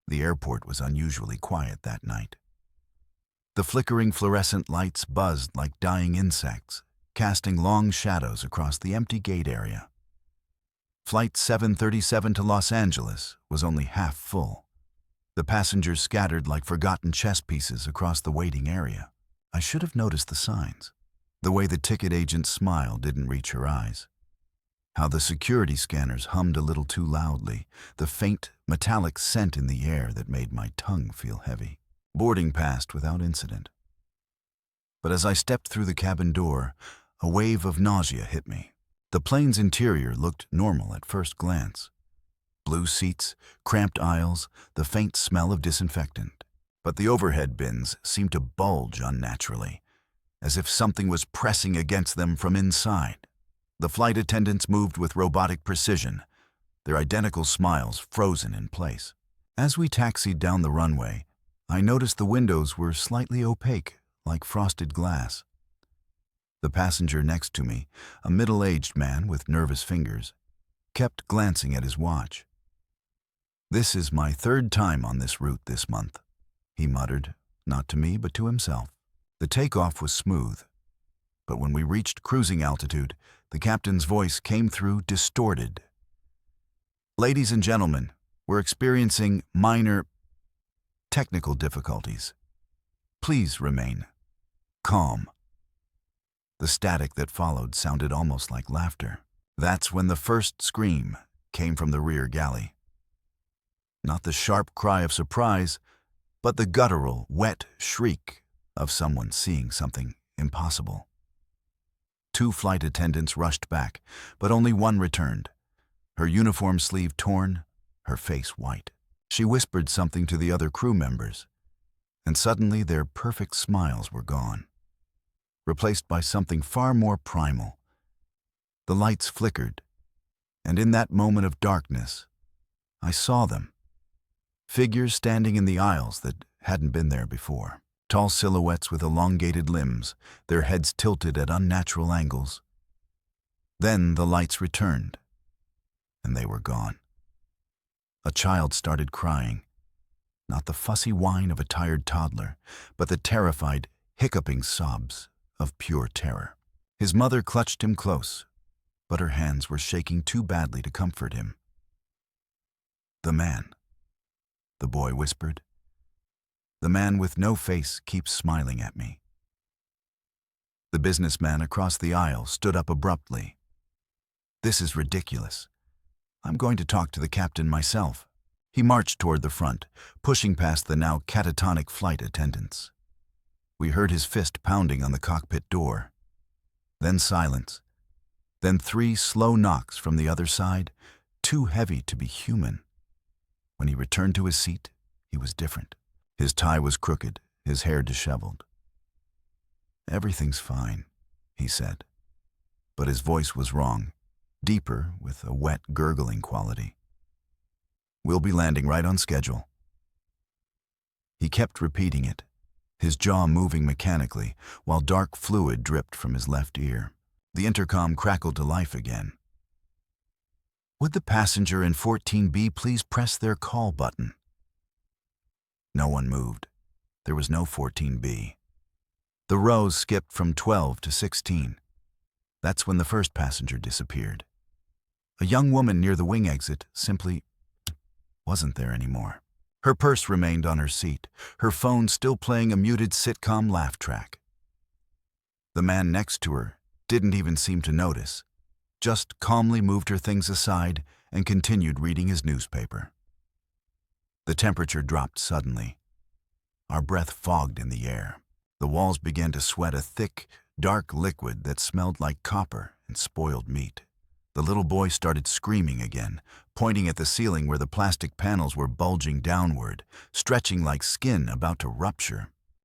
The airport was unusually quiet that night. The flickering fluorescent lights buzzed like dying insects, casting long shadows across the empty gate area. Flight 737 to Los Angeles was only half full. The passengers scattered like forgotten chess pieces across the waiting area. I should have noticed the signs. The way the ticket agent's smile didn't reach her eyes. How the security scanners hummed a little too loudly, the faint, metallic scent in the air that made my tongue feel heavy. Boarding passed without incident. But as I stepped through the cabin door, a wave of nausea hit me. The plane's interior looked normal at first glance. Blue seats, cramped aisles, the faint smell of disinfectant. But the overhead bins seemed to bulge unnaturally, as if something was pressing against them from inside. The flight attendants moved with robotic precision, their identical smiles frozen in place. As we taxied down the runway, I noticed the windows were slightly opaque, like frosted glass. The passenger next to me, a middle-aged man with nervous fingers, kept glancing at his watch. "This is my third time on this route this month," he muttered, not to me but to himself. The takeoff was smooth, but when we reached cruising altitude, the captain's voice came through distorted. "Ladies and gentlemen, we're experiencing minor technical difficulties. Please remain calm." The static that followed sounded almost like laughter. That's when the first scream came from the rear galley. Not the sharp cry of surprise, but the guttural, wet shriek of someone seeing something impossible. 2 flight attendants rushed back, but only one returned, her uniform sleeve torn, her face white. She whispered something to the other crew members, and suddenly their perfect smiles were gone, replaced by something far more primal. The lights flickered, and in that moment of darkness, I saw them. Figures standing in the aisles that hadn't been there before. Tall silhouettes with elongated limbs, their heads tilted at unnatural angles. Then the lights returned, and they were gone. A child started crying, not the fussy whine of a tired toddler, but the terrified, hiccuping sobs of pure terror. His mother clutched him close, but her hands were shaking too badly to comfort him. "The man," the boy whispered. "The man with no face keeps smiling at me." The businessman across the aisle stood up abruptly. "This is ridiculous. I'm going to talk to the captain myself." He marched toward the front, pushing past the now catatonic flight attendants. We heard his fist pounding on the cockpit door. Then silence. Then 3 slow knocks from the other side, too heavy to be human. When he returned to his seat, he was different. His tie was crooked, his hair disheveled. "Everything's fine," he said. But his voice was wrong, deeper with a wet, gurgling quality. "We'll be landing right on schedule." He kept repeating it, his jaw moving mechanically, while dark fluid dripped from his left ear. The intercom crackled to life again. "Would the passenger in 14B please press their call button?" No one moved. There was no 14B. The rows skipped from 12 to 16. That's when the first passenger disappeared. A young woman near the wing exit simply wasn't there anymore. Her purse remained on her seat, her phone still playing a muted sitcom laugh track. The man next to her didn't even seem to notice, just calmly moved her things aside and continued reading his newspaper. The temperature dropped suddenly. Our breath fogged in the air. The walls began to sweat a thick, dark liquid that smelled like copper and spoiled meat. The little boy started screaming again, pointing at the ceiling where the plastic panels were bulging downward, stretching like skin about to rupture.